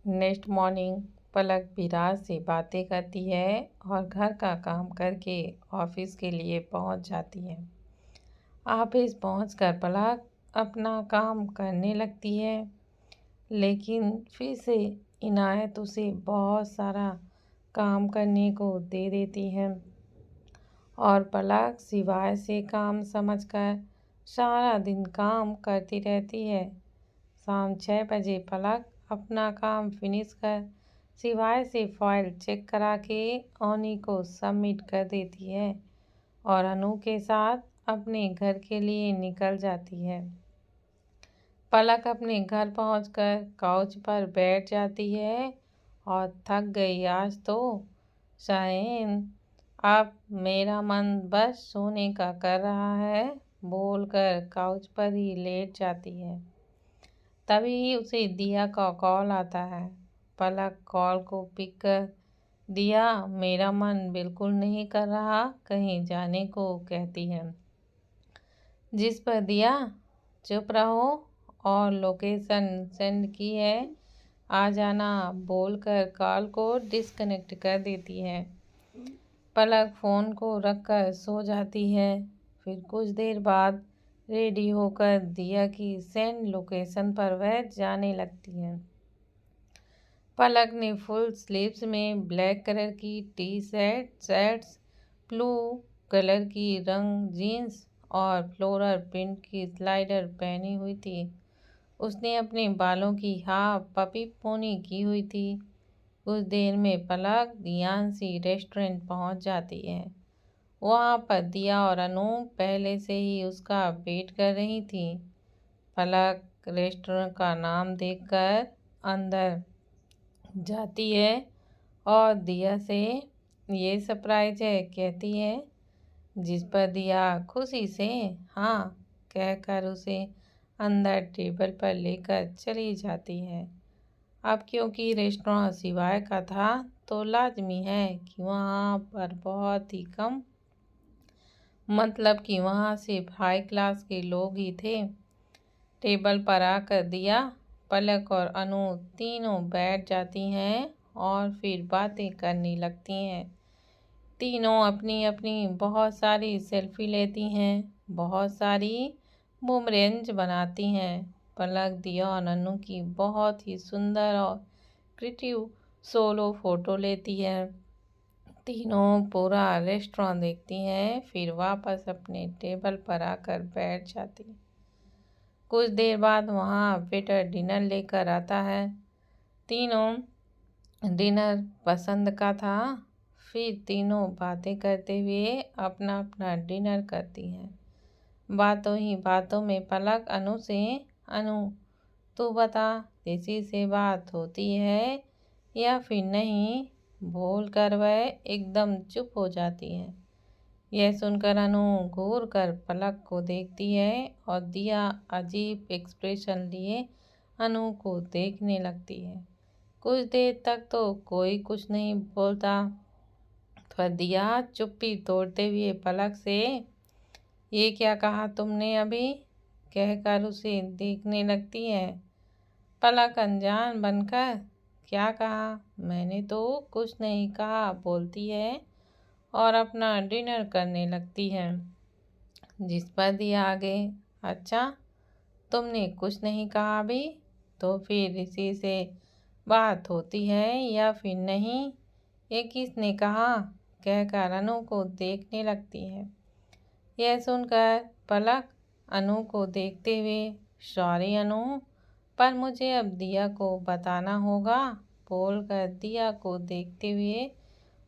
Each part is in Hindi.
नेक्स्ट मॉर्निंग पलक विराज से बातें करती है और घर का काम करके ऑफिस के लिए पहुंच जाती है। ऑफिस पहुंचकर पलक अपना काम करने लगती है, लेकिन फिर से इनायत उसे बहुत सारा काम करने को दे देती है और पलक सिवाय से काम समझकर सारा दिन काम करती रहती है। शाम 6 बजे पलक अपना काम फिनिश कर सिवाय से फाइल चेक करा के ओनी को सबमिट कर देती है और अनु के साथ अपने घर के लिए निकल जाती है। पलक अपने घर पहुंचकर काउच पर बैठ जाती है और थक गई आज तो शायद अब मेरा मन बस सोने का कर रहा है बोलकर काउच पर ही लेट जाती है। तभी उसे दिया का कॉल आता है। पलक कॉल को पिक कर दिया मेरा मन बिल्कुल नहीं कर रहा कहीं जाने को कहती है, जिस पर दिया चुप रहो और लोकेशन सेंड की है आ जाना बोलकर कॉल को डिस्कनेक्ट कर देती है। पलक फ़ोन को रखकर सो जाती है। फिर कुछ देर बाद रेडी होकर दिया की सेंड लोकेशन पर वह जाने लगती है। पलक ने फुल स्लीव्स में ब्लैक कलर की टी शर्ट्स, ब्लू कलर की रंग जीन्स और फ्लोरल प्रिंट की स्लाइडर पहनी हुई थी। उसने अपने बालों की हाफ पपी पोनी की हुई थी। कुछ देर में पलक दियांशी रेस्टोरेंट पहुंच जाती है। वहाँ पर दिया और अनु पहले से ही उसका वेट कर रही थी। पलक रेस्टोरेंट का नाम देखकर अंदर जाती है और दिया से ये सरप्राइज है कहती है, जिस पर दिया खुशी से हाँ कहकर उसे अंदर टेबल पर लेकर चली जाती है। अब क्योंकि रेस्टोरेंट सिवाय का था तो लाजमी है कि वहाँ पर बहुत ही कम मतलब कि वहाँ सिर्फ हाई क्लास के लोग ही थे। टेबल पर आकर दिया, पलक और अनु तीनों बैठ जाती हैं और फिर बातें करने लगती हैं। तीनों अपनी अपनी बहुत सारी सेल्फी लेती हैं, बहुत सारी बुमरेंज बनाती हैं। पलक दिया और अनु की बहुत ही सुंदर और क्रिएटिव सोलो फोटो लेती है। तीनों पूरा रेस्टोरेंट देखती हैं, फिर वापस अपने टेबल पर आकर बैठ जाती। कुछ देर बाद वहाँ वेटर डिनर लेकर आता है। तीनों डिनर पसंद का था। फिर तीनों बातें करते हुए अपना अपना डिनर करती हैं। बातों ही बातों में पलक अनु से अनु तू बता किसी से बात होती है या फिर नहीं बोलकर वह एकदम चुप हो जाती है। यह सुनकर अनु घूर कर पलक को देखती है और दिया अजीब एक्सप्रेशन लिए अनु को देखने लगती है। कुछ देर तक तो कोई कुछ नहीं बोलता। पर दिया चुप्पी तोड़ते हुए पलक से ये क्या कहा तुमने अभी कहकर उसे देखने लगती है। पलक अनजान बनकर क्या कहा मैंने तो कुछ नहीं कहा बोलती है और अपना डिनर करने लगती है। जिस पर दिया आगे अच्छा तुमने कुछ नहीं कहा अभी तो फिर इसी से बात होती है या फिर नहीं ये किसने कहा कहकर अनु को देखने लगती है। यह सुनकर पलक अनु को देखते हुए सॉरी अनु पर मुझे अब दिया को बताना होगा बोलकर दिया को देखते हुए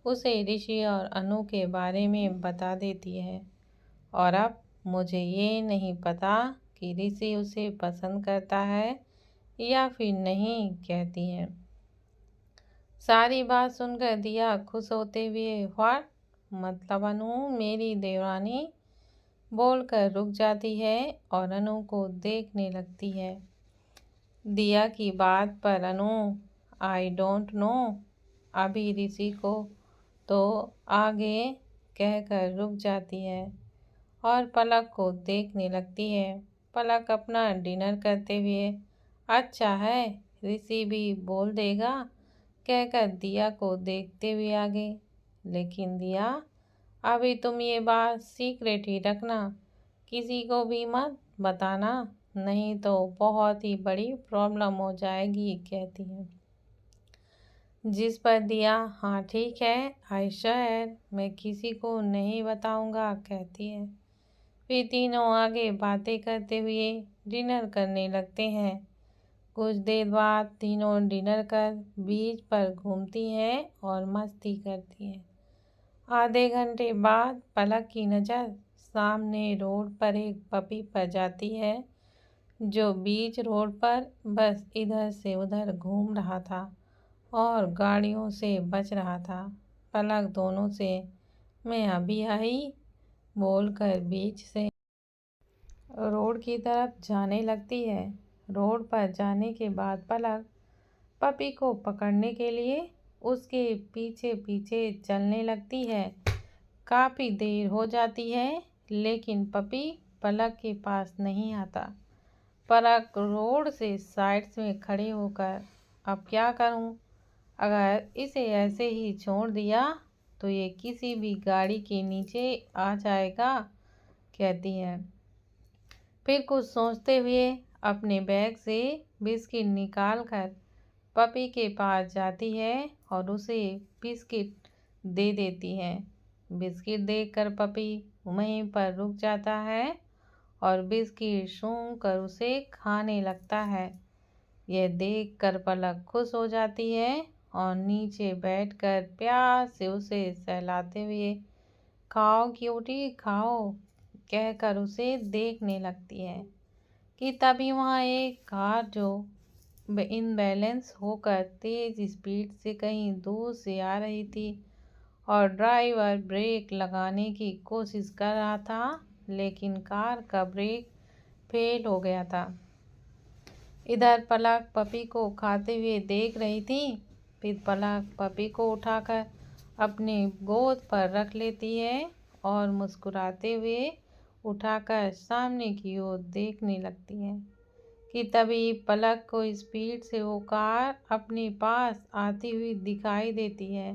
उसे ऋषि और अनु के बारे में बता देती है। और अब मुझे ये नहीं पता कि ऋषि उसे पसंद करता है या फिर नहीं कहती है। सारी बात सुनकर दिया खुश होते हुए व्हाट मतलब अनु मेरी देवरानी बोलकर रुक जाती है और अनु को देखने लगती है। दिया की बात पर अनु आई डोंट नो अभी ऋषि को तो आगे कहकर रुक जाती है और पलक को देखने लगती है। पलक अपना डिनर करते हुए अच्छा है ऋषि भी बोल देगा, कहकर दिया को देखते हुए आगे। लेकिन दिया, अभी तुम ये बात सीक्रेट ही रखना, किसी को भी मत बताना, नहीं तो बहुत ही बड़ी प्रॉब्लम हो जाएगी, कहती है। जिस पर दिया, हाँ ठीक है, आयशा है, मैं किसी को नहीं बताऊंगा, कहती है। फिर तीनों आगे बातें करते हुए डिनर करने लगते हैं। कुछ देर बाद तीनों डिनर कर बीच पर घूमती हैं और मस्ती करती हैं। आधे घंटे बाद पलक की नज़र सामने रोड पर एक पपी पर जाती है, जो बीच रोड पर बस इधर से उधर घूम रहा था और गाड़ियों से बच रहा था। पलक दोनों से, मैं अभी आई, बोलकर बीच से रोड की तरफ जाने लगती है। रोड पर जाने के बाद पलक पपी को पकड़ने के लिए उसके पीछे पीछे चलने लगती है। काफ़ी देर हो जाती है, लेकिन पपी पलक के पास नहीं आता। पलक रोड से साइड में खड़े होकर, अब क्या करूं? अगर इसे ऐसे ही छोड़ दिया तो ये किसी भी गाड़ी के नीचे आ जाएगा, कहती है। फिर कुछ सोचते हुए अपने बैग से बिस्किट निकाल कर पपी के पास जाती है और उसे बिस्किट दे देती है। बिस्किट देखकर पपी वहीं पर रुक जाता है और बिस्किट सूंघ कर उसे खाने लगता है। यह देखकर पलक खुश हो जाती है और नीचे बैठकर प्यार से उसे सहलाते हुए, खाओ क्यूटी खाओ, कहकर उसे देखने लगती है कि तभी वहाँ एक कार जो इनबैलेंस होकर तेज स्पीड से कहीं दूर से आ रही थी और ड्राइवर ब्रेक लगाने की कोशिश कर रहा था, लेकिन कार का ब्रेक फेल हो गया था। इधर पलक पपी को खाते हुए देख रही थी। फिर पलक पपी को उठाकर अपने गोद पर रख लेती है और मुस्कुराते हुए उठाकर सामने की ओर देखने लगती है कि तभी पलक को स्पीड से वो कार अपने पास आती हुई दिखाई देती है।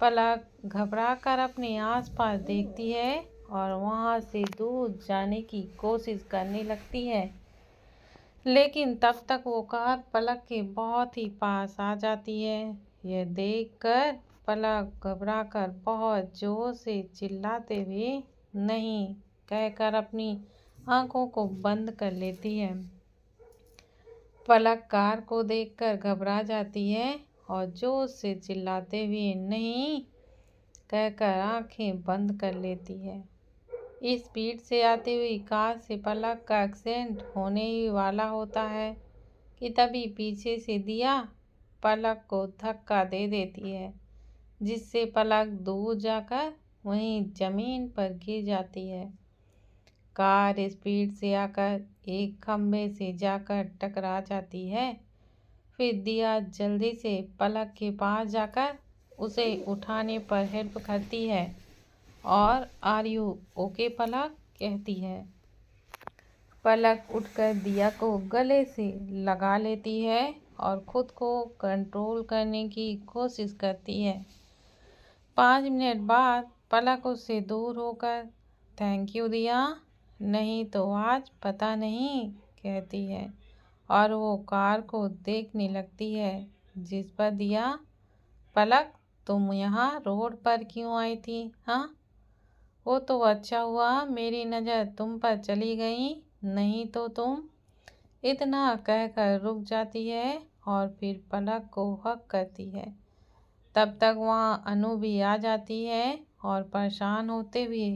पलक घबराकर अपने आसपास देखती है और वहां से दूर जाने की कोशिश करने लगती है, लेकिन तब तक वो कार पलक के बहुत ही पास आ जाती है। यह देखकर पलक घबराकर बहुत जोर से चिल्लाते हुए नहीं कहकर अपनी आंखों को बंद कर लेती है। पलक कार को देखकर घबरा जाती है और जोर से चिल्लाते हुए नहीं कहकर आंखें बंद कर लेती है। इस स्पीड से आती हुई कार से पलक का एक्सीडेंट होने ही वाला होता है कि तभी पीछे से दिया पलक को धक्का दे देती है, जिससे पलक दूर जाकर वहीं जमीन पर गिर जाती है। कार स्पीड से आकर एक खंभे से जाकर टकरा जाती है। फिर दिया जल्दी से पलक के पास जाकर उसे उठाने पर हेल्प करती है और आर यू ओके पलक, कहती है। पलक उठकर दिया को गले से लगा लेती है और खुद को कंट्रोल करने की कोशिश करती है। 5 मिनट बाद पलक उससे दूर होकर, थैंक यू दिया, नहीं तो आज पता नहीं, कहती है और वो कार को देखने लगती है, जिस पर दिया, पलक तुम यहाँ रोड पर क्यों आई थी? हाँ, वो तो अच्छा हुआ मेरी नज़र तुम पर चली गई, नहीं तो तुम, इतना कहकर रुक जाती है और फिर पलक को हक करती है। तब तक वहाँ अनु भी आ जाती है और परेशान होते हुए,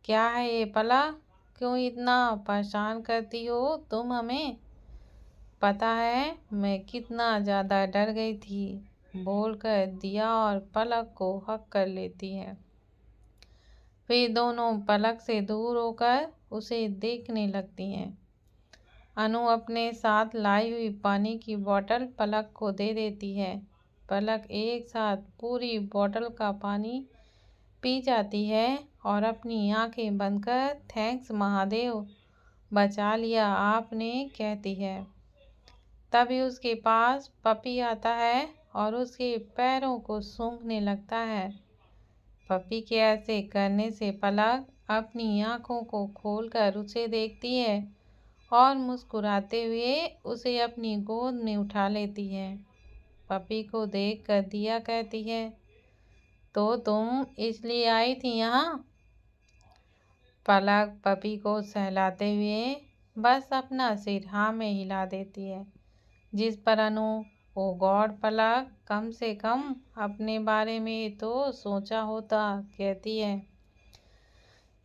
क्या है ये पलक, क्यों इतना परेशान करती हो तुम हमें? पता है मैं कितना ज़्यादा डर गई थी, बोलकर दिया और पलक को हक कर लेती है। फिर दोनों पलक से दूर होकर उसे देखने लगती हैं। अनु अपने साथ लाई हुई पानी की बोतल पलक को दे देती है। पलक एक साथ पूरी बोतल का पानी पी जाती है और अपनी आंखें बंद कर थैंक्स महादेव, बचा लिया आपने, कहती है। तभी उसके पास पपी आता है और उसके पैरों को सूंघने लगता है। पपी के ऐसे करने से पलक अपनी आंखों को खोलकर उसे देखती है और मुस्कुराते हुए उसे अपनी गोद में उठा लेती है। पपी को देखकर दिया कहती है, तो तुम इसलिए आई थी यहाँ? पलक पपी को सहलाते हुए बस अपना सिर हाँ में हिला देती है, जिस पर अनु, ओ गॉड पलक, कम से कम अपने बारे में तो सोचा होता, कहती है।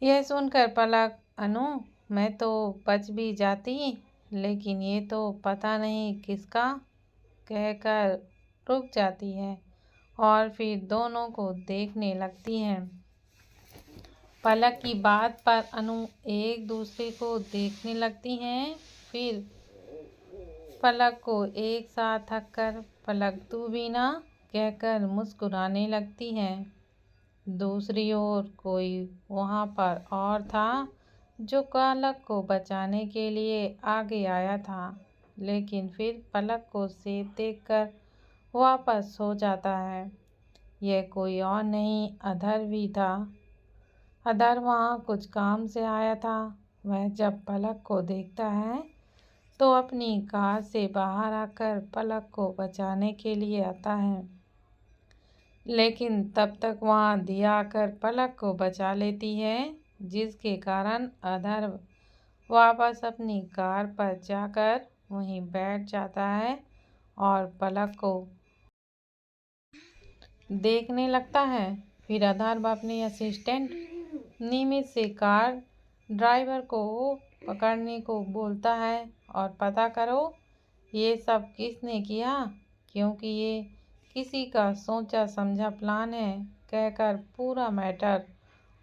यह सुनकर पलक, अनु, मैं तो बच भी जाती, लेकिन ये तो पता नहीं किसका, कहकर रुक जाती है और फिर दोनों को देखने लगती हैं। पलक की बात पर अनु एक दूसरे को देखने लगती हैं। फिर पलक को एक साथ थककर पलक तू भी ना, कहकर मुस्कुराने लगती हैं। दूसरी ओर कोई वहाँ पर और था जो पलक को बचाने के लिए आगे आया था, लेकिन फिर पलक को सेब देखकर वापस हो जाता है। यह कोई और नहीं, अधर भी था। अधर वहाँ कुछ काम से आया था। वह जब पलक को देखता है तो अपनी कार से बाहर आकर पलक को बचाने के लिए आता है, लेकिन तब तक वहाँ दिया आकर पलक को बचा लेती है, जिसके कारण अधर वापस अपनी कार पर जाकर वहीं बैठ जाता है और पलक को देखने लगता है। फिर अधर अपने असिस्टेंट निमित से कार ड्राइवर को पकड़ने को बोलता है और पता करो ये सब किसने किया, क्योंकि ये किसी का सोचा समझा प्लान है, कहकर पूरा मैटर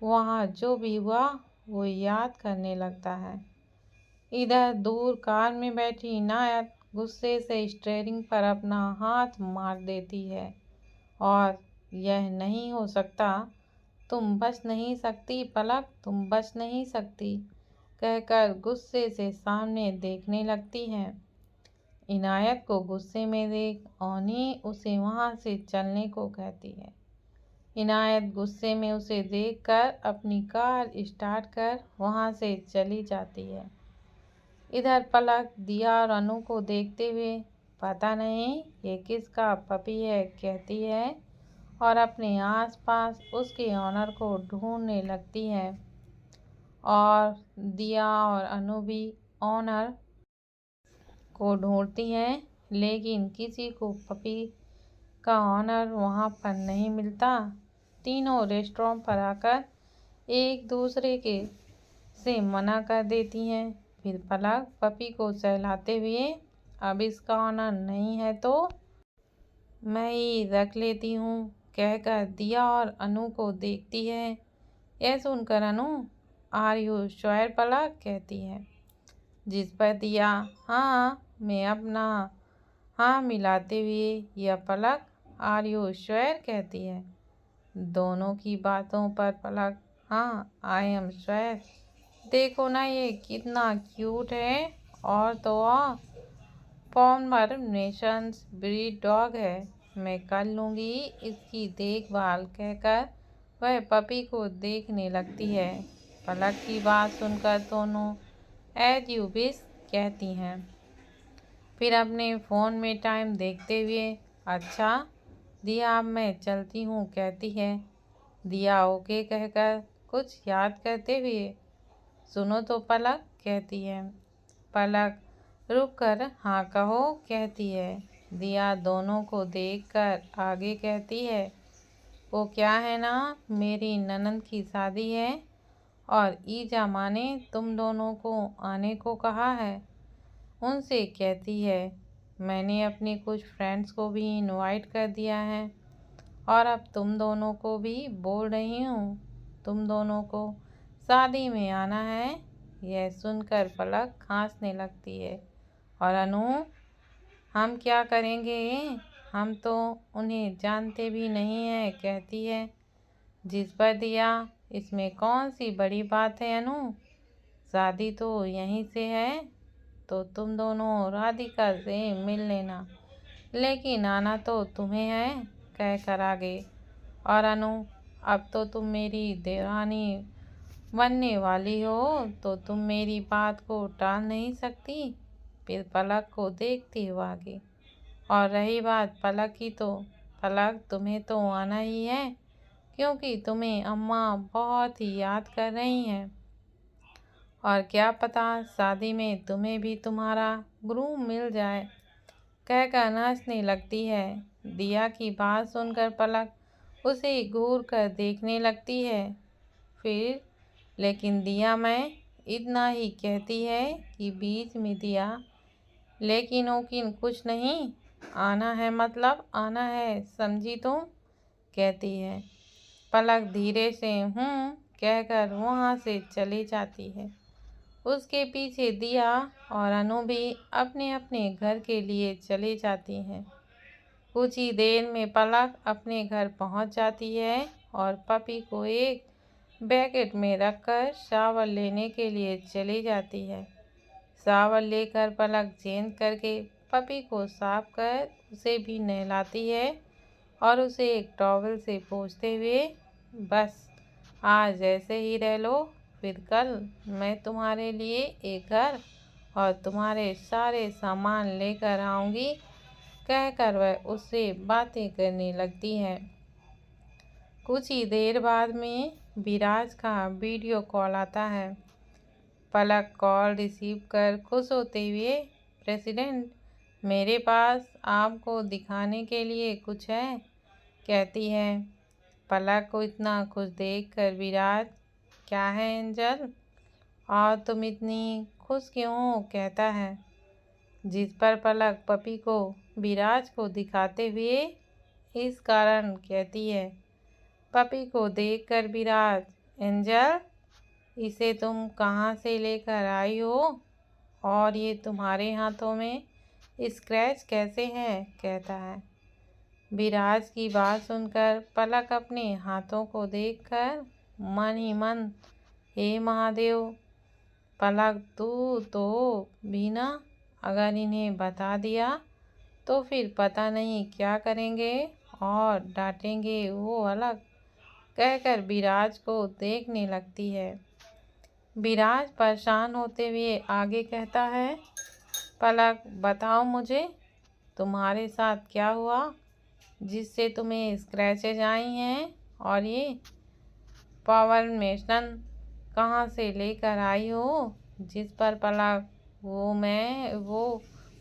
वहाँ जो भी हुआ वो याद करने लगता है। इधर दूर कार में बैठी इनायत गुस्से से स्टीयरिंग पर अपना हाथ मार देती है और यह नहीं हो सकता, तुम बच नहीं सकती पलक, तुम बच नहीं सकती, कहकर गुस्से से सामने देखने लगती है। इनायत को गुस्से में देख ओनी उसे वहाँ से चलने को कहती है। इनायत गुस्से में उसे देखकर अपनी कार स्टार्ट कर वहाँ से चली जाती है। इधर पलक दिया और अनु को देखते हुए, पता नहीं ये किसका पपी है, कहती है और अपने आसपास उसके ऑनर को ढूंढने लगती है। और दिया और अनु भी ऑनर को ढूंढती हैं, लेकिन किसी को पपी का ऑनर वहाँ पर नहीं मिलता। तीनों रेस्टोरेंट पर आकर एक दूसरे के से मना कर देती हैं। फिर पलक पपी को सहलाते हुए, अब इसका ऑनर नहीं है तो मैं ही रख लेती हूँ, कहकर दिया और अनु को देखती है। यह सुनकर अनु, आर यू श्योर पलक, कहती है, जिस पर दिया हाँ मैं अपना हाँ मिलाते हुए यह पलक आर यू श्योर, कहती है। दोनों की बातों पर पलक, हाँ आई एम श्योर, देखो ना ये कितना क्यूट है, और तो और पॉमर नेशंस ब्रीड डॉग है, मैं कर लूँगी इसकी देखभाल, कहकर वह पपी को देखने लगती है। पलक की बात सुनकर दोनों एज यू विश, कहती हैं। फिर अपने फ़ोन में टाइम देखते हुए, अच्छा दिया अब मैं चलती हूँ, कहती है। दिया ओके कहकर कुछ याद करते हुए, सुनो तो पलक, कहती है। पलक रुक कर हाँ कहो, कहती है। दिया दोनों को देखकर आगे कहती है, वो क्या है ना, मेरी ननंद की शादी है और ईजा माँ ने तुम दोनों को आने को कहा है। उनसे कहती है मैंने अपने कुछ फ्रेंड्स को भी इनवाइट कर दिया है और अब तुम दोनों को भी बोल रही हूँ, तुम दोनों को शादी में आना है। यह सुनकर पलक हंसने लगती है और अनु, हम क्या करेंगे, हम तो उन्हें जानते भी नहीं हैं, कहती है। जिस पर दिया, इसमें कौन सी बड़ी बात है अनु, शादी तो यहीं से है, तो तुम दोनों राधिका से मिल लेना, लेकिन आना तो तुम्हें है, कहकर आगे। और अनु, अब तो तुम मेरी देवरानी बनने वाली हो, तो तुम मेरी बात को टाल नहीं सकती। फिर पलक को देखती हुआ आगे। और रही बात पलक की, तो पलक तुम्हें तो आना ही है, क्योंकि तुम्हें अम्मा बहुत ही याद कर रही हैं। और क्या पता शादी में तुम्हें भी तुम्हारा ग्रूम मिल जाए, कहकर नाचने लगती है। दिया की बात सुनकर पलक उसे घूर कर देखने लगती है। फिर लेकिन दिया मैं इतना ही कहती है कि बीच में दिया लेकिन ओकिन कुछ नहीं, आना है मतलब आना है, समझी तुम, कहती है। पलक धीरे से कहकर वहाँ से चली जाती है। उसके पीछे दिया और अनु भी अपने अपने घर के लिए चली जाती हैं। कुछ ही देर में पलक अपने घर पहुँच जाती है और पपी को एक बैकेट में रखकर शावर लेने के लिए चली जाती है। शावर लेकर पलक चेंज करके पपी को साफ कर उसे भी नहलाती है और उसे एक टॉवल से पोंछते हुए, बस आज ऐसे ही रह लो, फिर कल मैं तुम्हारे लिए एक घर और तुम्हारे सारे सामान लेकर आऊँगी, कहकर वह उससे बातें करने लगती है। कुछ ही देर बाद में विराज का वीडियो कॉल आता है। पलक कॉल रिसीव कर खुश होते हुए, प्रेसिडेंट, मेरे पास आपको दिखाने के लिए कुछ है, कहती है। पलक को इतना खुश देखकर विराज, क्या है एंजल, और तुम इतनी खुश क्यों हो, कहता है। जिस पर पलक पपी को विराज को दिखाते हुए इस कारण कहती है। पपी को देखकर विराज, एंजल, इसे तुम कहाँ से लेकर आई हो, और ये तुम्हारे हाथों में स्क्रैच कैसे हैं, कहता है। विराज की बात सुनकर पलक अपने हाथों को देखकर मन ही मन, हे महादेव, पलक तू तो भी ना, अगर इन्हें बता दिया तो फिर पता नहीं क्या करेंगे और डांटेंगे वो अलग, कहकर विराज को देखने लगती है। विराज परेशान होते हुए आगे कहता है, पलक बताओ मुझे, तुम्हारे साथ क्या हुआ जिससे तुम्हें स्क्रैचेज आई हैं, और ये पावर मेशन कहाँ से लेकर आई हो। जिस पर पलक, वो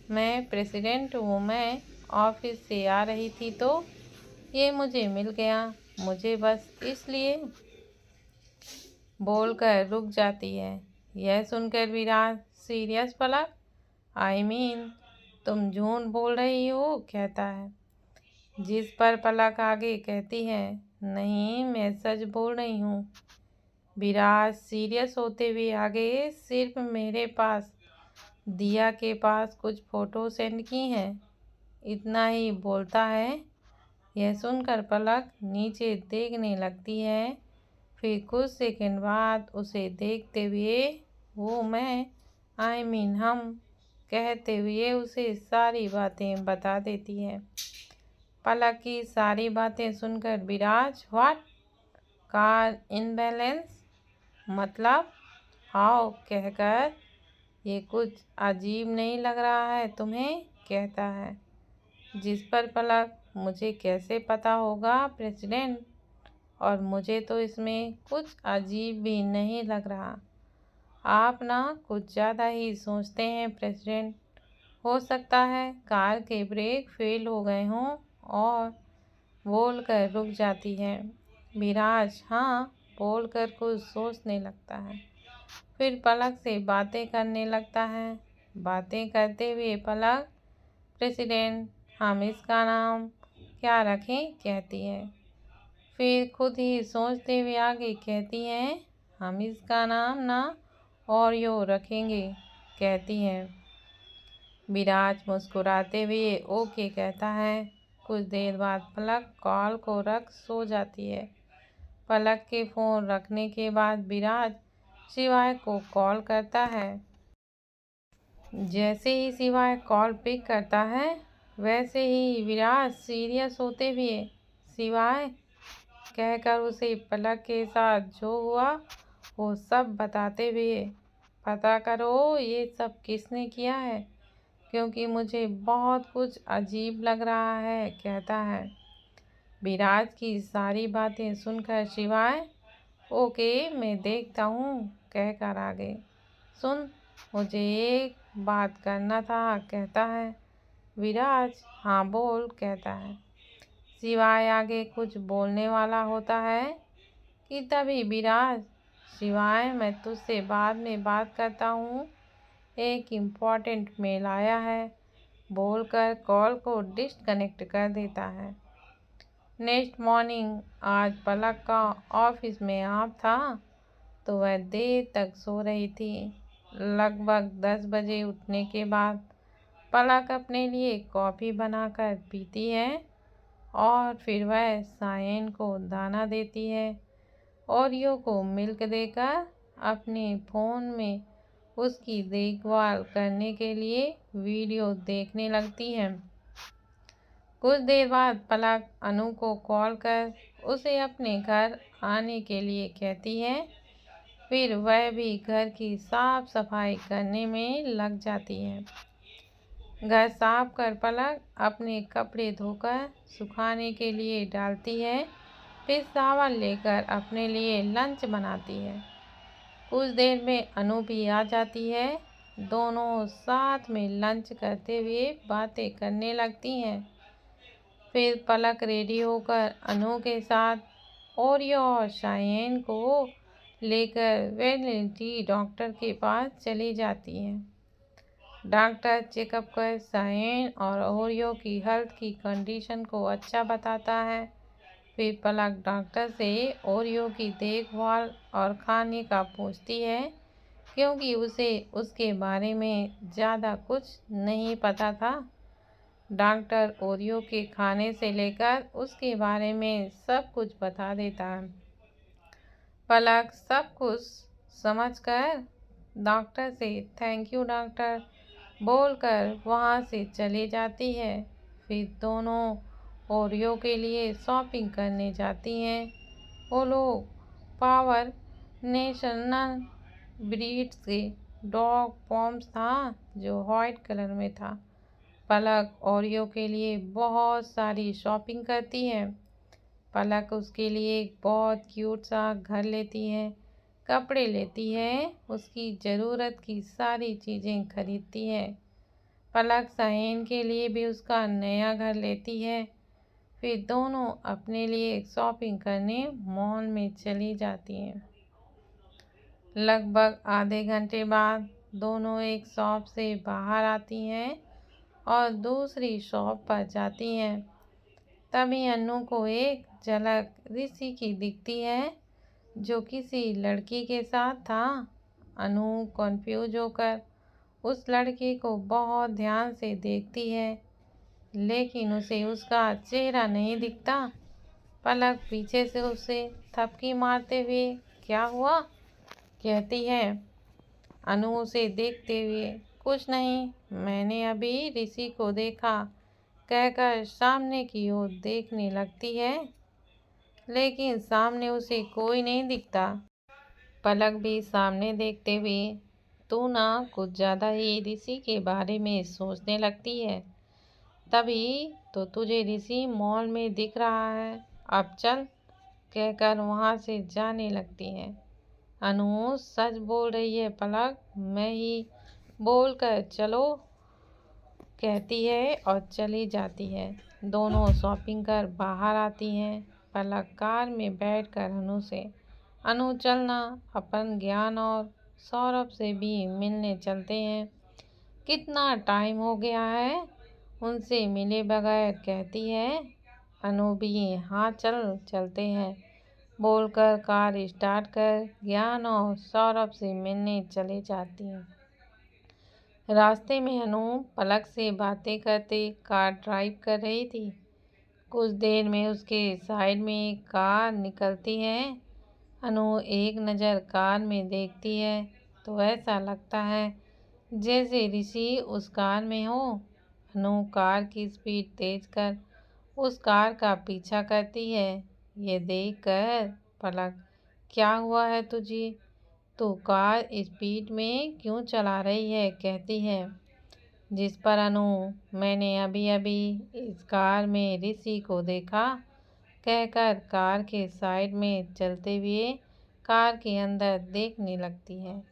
मैं प्रेसिडेंट हूँ, मैं ऑफिस से आ रही थी तो ये मुझे मिल गया, मुझे बस इसलिए, बोलकर रुक जाती है। यह सुनकर विराज, सीरियस पलक, आई मीन तुम झूठ बोल रही हो, कहता है। जिस पर पलक आगे कहती है, नहीं मैं सच बोल रही हूँ। विराज सीरियस होते हुए आगे, सिर्फ मेरे पास दिया के पास कुछ फोटो सेंड की हैं, इतना ही बोलता है। यह सुनकर पलक नीचे देखने लगती है। फिर कुछ सेकंड बाद उसे देखते हुए वो मैं आई मीन हम कहते हुए उसे सारी बातें बता देती है। पलक की सारी बातें सुनकर विराज, व्हाट, कार इनबैलेंस, मतलब हाउ, कहकर, ये कुछ अजीब नहीं लग रहा है तुम्हें, कहता है। जिस पर पलक, मुझे कैसे पता होगा प्रेसिडेंट, और मुझे तो इसमें कुछ अजीब भी नहीं लग रहा, आप ना कुछ ज़्यादा ही सोचते हैं प्रेसिडेंट, हो सकता है कार के ब्रेक फेल हो गए हों, और बोलकर रुक जाती है। विराज हाँ बोलकर कुछ सोचने लगता है, फिर पलक से बातें करने लगता है। बातें करते हुए पलक, प्रेसिडेंट हम इसका नाम क्या रखें, कहती है। फिर खुद ही सोचते हुए आगे कहती हैं, हम इसका नाम ना ओरियो रखेंगे, कहती हैं। विराज मुस्कुराते हुए ओके कहता है। कुछ देर बाद पलक कॉल को रख सो जाती है। पलक के फ़ोन रखने के बाद विराज शिवाय को कॉल करता है। जैसे ही शिवाय कॉल पिक करता है वैसे ही विराज सीरियस होते हुए शिवाय कहकर उसे पलक के साथ जो हुआ वो सब बताते हुए पता करो ये सब किसने किया है, क्योंकि मुझे बहुत कुछ अजीब लग रहा है, कहता है। विराज की सारी बातें सुनकर शिवाय ओके मैं देखता हूँ कहकर आगे सुन मुझे एक बात करना था, कहता है। विराज हाँ बोल, कहता है। शिवाय आगे कुछ बोलने वाला होता है कि तभी विराज शिवाय मैं तुझसे बाद में बात करता हूँ, एक इम्पॉर्टेंट मेल आया है, बोलकर कॉल को डिस्कनेक्ट कर देता है। नेक्स्ट मॉर्निंग आज पलक का ऑफिस में ऑफ था तो वह देर तक सो रही थी। लगभग 10 बजे उठने के बाद पलक अपने लिए कॉफ़ी बनाकर पीती है और फिर वह सायन को दाना देती है। ओरियो को मिल्क देकर अपने फ़ोन में उसकी देखभाल करने के लिए वीडियो देखने लगती है। कुछ देर बाद पलक अनु को कॉल कर उसे अपने घर आने के लिए कहती है। फिर वह भी घर की साफ सफाई करने में लग जाती है। घर साफ कर पलक अपने कपड़े धोकर सुखाने के लिए डालती है, फिर सावन लेकर अपने लिए लंच बनाती है। कुछ देर में अनु भी आ जाती है। दोनों साथ में लंच करते हुए बातें करने लगती हैं। फिर पलक रेडी होकर अनु के साथ ओरियो और शायन को लेकर वेटरनरी डॉक्टर के पास चली जाती है। डॉक्टर चेकअप कर शायन और ओरियो की हेल्थ की कंडीशन को अच्छा बताता है। फिर पलक डॉक्टर से ओरियो की देखभाल और खाने का पूछती है, क्योंकि उसे उसके बारे में ज़्यादा कुछ नहीं पता था। डॉक्टर ओरियो के खाने से लेकर उसके बारे में सब कुछ बता देता है। पलक सब कुछ समझकर डॉक्टर से थैंक यू डॉक्टर बोलकर वहाँ से चली जाती है। फिर दोनों ओरियो के लिए शॉपिंग करने जाती हैं। वो लोग पावर नेशनल ब्रीड से डॉग पॉम्स था जो वाइट कलर में था। पलक ओरियो के लिए बहुत सारी शॉपिंग करती है। पलक उसके लिए एक बहुत क्यूट सा घर लेती है, कपड़े लेती है, उसकी ज़रूरत की सारी चीज़ें खरीदती है। पलक शाहीन के लिए भी उसका नया घर लेती है। फिर दोनों अपने लिए शॉपिंग करने मॉल में चली जाती हैं। लगभग आधे घंटे बाद दोनों एक शॉप से बाहर आती हैं और दूसरी शॉप पर जाती हैं। तभी अनु को एक झलक ऋषि की दिखती है जो किसी लड़की के साथ था। अनु कंफ्यूज होकर उस लड़के को बहुत ध्यान से देखती है, लेकिन उसे उसका चेहरा नहीं दिखता। पलक पीछे से उसे थपकी मारते हुए क्या हुआ कहती है। अनु उसे देखते हुए कुछ नहीं, मैंने अभी ऋषि को देखा कहकर सामने की ओर देखने लगती है, लेकिन सामने उसे कोई नहीं दिखता। पलक भी सामने देखते हुए तू ना कुछ ज़्यादा ही ऋषि के बारे में सोचने लगती है। तभी तो तुझे ऋषि मॉल में दिख रहा है, अब चल कहकर वहाँ से जाने लगती है। अनु सच बोल रही है पलक, मैं ही बोलकर चलो कहती है और चली जाती है। दोनों शॉपिंग कर बाहर आती हैं। पलक कार में बैठकर अनु से अनु चलना, अपन ज्ञान और सौरभ से भी मिलने चलते हैं, कितना टाइम हो गया है उनसे मिले बगैर, कहती है। अनु भी हाँ चल चलते हैं बोलकर कार स्टार्ट कर ज्ञान और सौरभ से मिलने चले जाती हैं। रास्ते में अनु पलक से बातें करते कार ड्राइव कर रही थी। कुछ देर में उसके साइड में एक कार निकलती है। अनु एक नज़र कार में देखती है तो ऐसा लगता है जैसे ऋषि उस कार में हो। अनु कार की स्पीड तेज कर उस कार का पीछा करती है। ये देख कर पलक, क्या हुआ है तुझे? तू कार स्पीड में क्यों चला रही है? कहती है। जिस पर अनु, मैंने अभी अभी इस कार में ऋषि को देखा, कहकर कार के साइड में चलते हुए कार के अंदर देखने लगती है।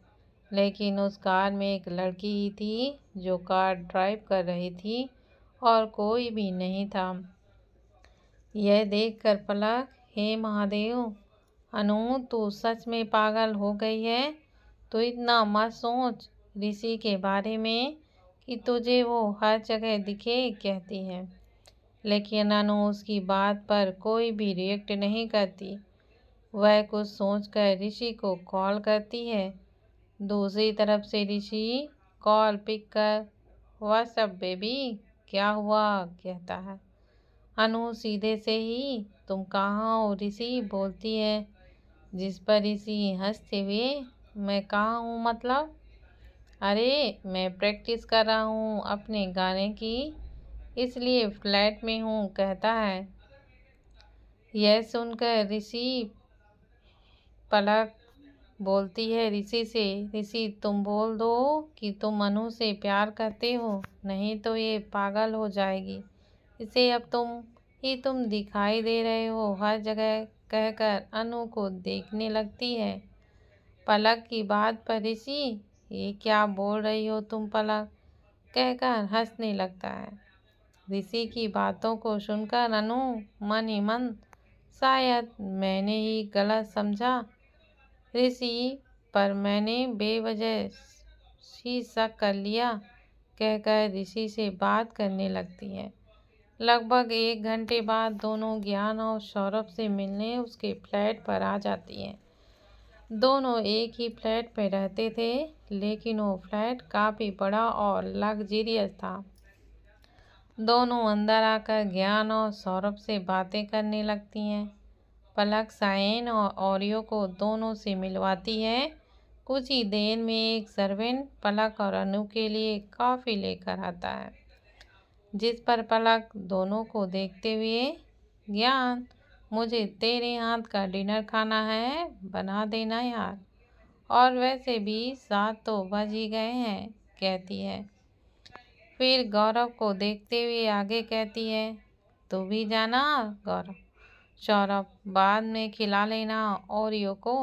लेकिन उस कार में एक लड़की ही थी जो कार ड्राइव कर रही थी और कोई भी नहीं था। यह देखकर पलक, हे महादेव, अनु तू सच में पागल हो गई है। तो इतना मत सोच ऋषि के बारे में कि तुझे वो हर जगह दिखे, कहती है। लेकिन अनु उसकी बात पर कोई भी रिएक्ट नहीं करती। वह कुछ सोचकर ऋषि को कॉल करती है। दूसरी तरफ से ऋषि कॉल पिक कर, व्हाट्सअप बेबी, क्या हुआ, कहता है। अनु सीधे से ही, तुम कहाँ हो ऋषि, बोलती है। जिस पर ऋषि हंसते हुए, मैं कहाँ हूँ मतलब? अरे मैं प्रैक्टिस कर रहा हूँ अपने गाने की, इसलिए फ्लैट में हूँ, कहता है। यह सुनकर पलक बोलती है ऋषि से, ऋषि तुम बोल दो कि तुम अनु से प्यार करते हो, नहीं तो ये पागल हो जाएगी। इसे अब तुम दिखाई दे रहे हो हर जगह, कहकर अनु को देखने लगती है। पलक की बात पर ऋषि, ये क्या बोल रही हो तुम पलक, कहकर हंसने लगता है। ऋषि की बातों को सुनकर अनु मन ही मन, शायद मैंने ही गलत समझा ऋषि पर, मैंने बेवजह ही शक कर लिया, कहकर ऋषि से बात करने लगती है। लगभग 1 घंटे बाद दोनों ज्ञान और सौरभ से मिलने उसके फ्लैट पर आ जाती हैं। दोनों एक ही फ्लैट पर रहते थे, लेकिन वो फ्लैट काफ़ी बड़ा और लग्जरियस था। दोनों अंदर आकर ज्ञान और सौरभ से बातें करने लगती हैं। पलक सायन और ओरियो को दोनों से मिलवाती है। कुछ ही देर में एक सर्वेंट पलक और अनु के लिए कॉफ़ी लेकर आता है। जिस पर पलक दोनों को देखते हुए, ज्ञान, मुझे तेरे हाथ का डिनर खाना है, बना देना यार, और वैसे भी 7 तो बज ही गए हैं, कहती है। फिर गौरव को देखते हुए आगे कहती है, तू भी जाना गौरव, सौरभ बाद में खिला लेना ओरियो को।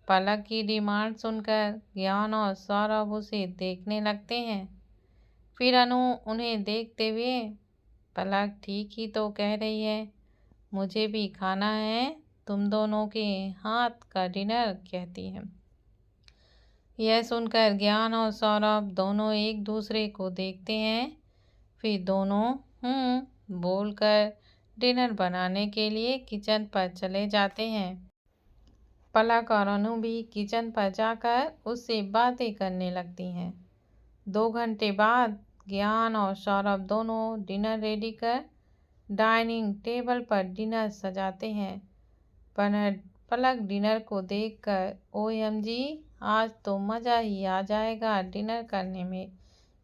पलक की डिमांड सुनकर ज्ञान और सौरभ उसे देखने लगते हैं। फिर अनु उन्हें देखते हुए, पलक ठीक ही तो कह रही है, मुझे भी खाना है तुम दोनों के हाथ का डिनर, कहती है। यह सुनकर ज्ञान और सौरभ दोनों एक दूसरे को देखते हैं। फिर दोनों बोलकर डिनर बनाने के लिए किचन पर चले जाते हैं। पलक और अनु भी किचन पर जाकर उससे बातें करने लगती हैं। 2 घंटे बाद ज्ञान और सौरभ दोनों डिनर रेडी कर डाइनिंग टेबल पर डिनर सजाते हैं। पलक डिनर को देखकर, OMG, आज तो मज़ा ही आ जाएगा डिनर करने में,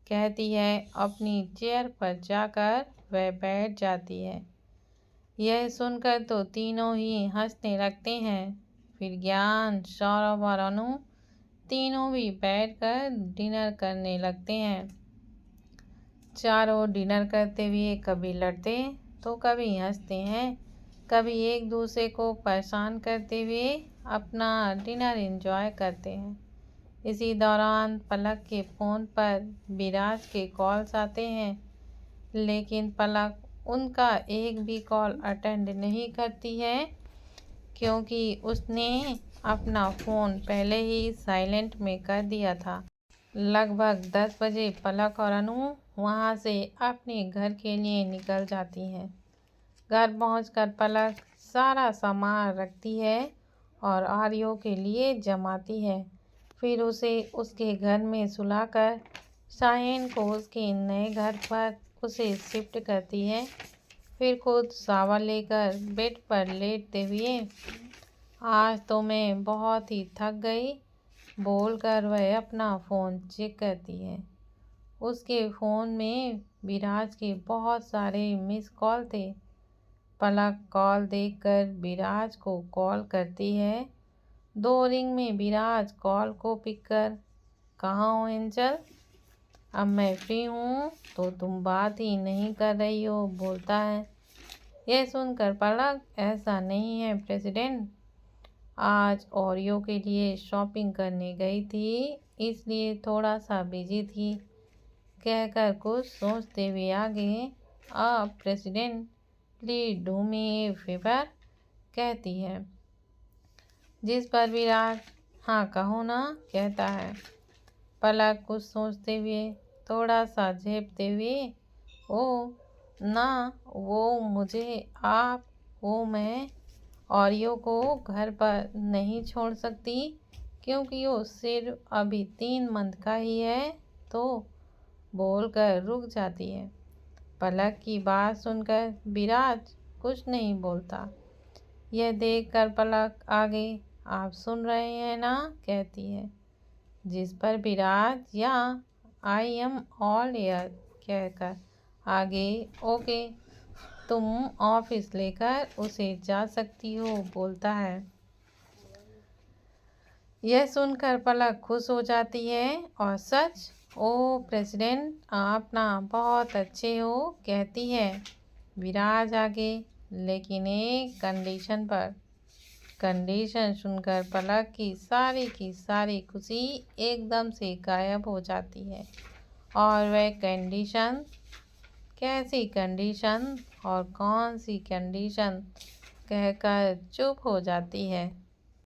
कहती है। अपनी चेयर पर जाकर वह बैठ जाती है। यह सुनकर तो तीनों ही हंसने लगते हैं। फिर ज्ञान, सौरभ और अनु तीनों भी बैठकर डिनर करने लगते हैं। चारों डिनर करते हुए कभी लड़ते तो कभी हंसते हैं, कभी एक दूसरे को परेशान करते हुए अपना डिनर एंजॉय करते हैं। इसी दौरान पलक के फ़ोन पर विराज के कॉल्स आते हैं, लेकिन पलक उनका एक भी कॉल अटेंड नहीं करती है, क्योंकि उसने अपना फ़ोन पहले ही साइलेंट में कर दिया था। लगभग 10 बजे पलक और अनु वहाँ से अपने घर के लिए निकल जाती हैं। घर पहुंचकर पलक सारा सामान रखती है और आर्यो के लिए जमाती है। फिर उसे उसके घर में सुलाकर सायन को उसके नए घर पर उसे शिफ्ट करती है। फिर खुद शावर लेकर बेड पर लेटते हुए, आज तो मैं बहुत ही थक गई, बोलकर वह अपना फ़ोन चेक करती है। उसके फ़ोन में विराज के बहुत सारे मिस कॉल थे। पलक कॉल देखकर विराज को कॉल करती है। 2 रिंग में विराज कॉल को पिक कर, कहाँ हो एंजल? अब मैं फ्री हूँ तो तुम बात ही नहीं कर रही हो, बोलता है। यह सुनकर पलक, ऐसा नहीं है प्रेसिडेंट, आज ओरियो के लिए शॉपिंग करने गई थी, इसलिए थोड़ा सा बिजी थी, कहकर कुछ सोचते हुए आगे, president please do me A favour, कहती है। जिस पर विराज, हाँ कहो ना, कहता है। पलक कुछ सोचते हुए, थोड़ा सा झेपते हुए, ओ ना, वो मुझे आप, वो मैं ओरियो को घर पर नहीं छोड़ सकती, क्योंकि वो सिर्फ अभी 3 मंथ का ही है, तो बोलकर रुक जाती है। पलक की बात सुनकर विराज कुछ नहीं बोलता। यह देखकर पलक आगे, आप सुन रहे हैं ना, कहती है। जिस पर विराज, या आई एम ऑल एयर, कहकर आगे, ओके, तुम ऑफिस लेकर उसे जा सकती हो, बोलता है। यह सुनकर पलक खुश हो जाती है, और सच, ओ प्रेसिडेंट आप ना बहुत अच्छे हो, कहती है। विराज आगे, लेकिन एक कंडीशन पर। कंडीशन सुनकर पलक की सारी खुशी एकदम से गायब हो जाती है। और वह कंडीशन, कैसी कंडीशन और कौन सी कंडीशन, कहकर चुप हो जाती है।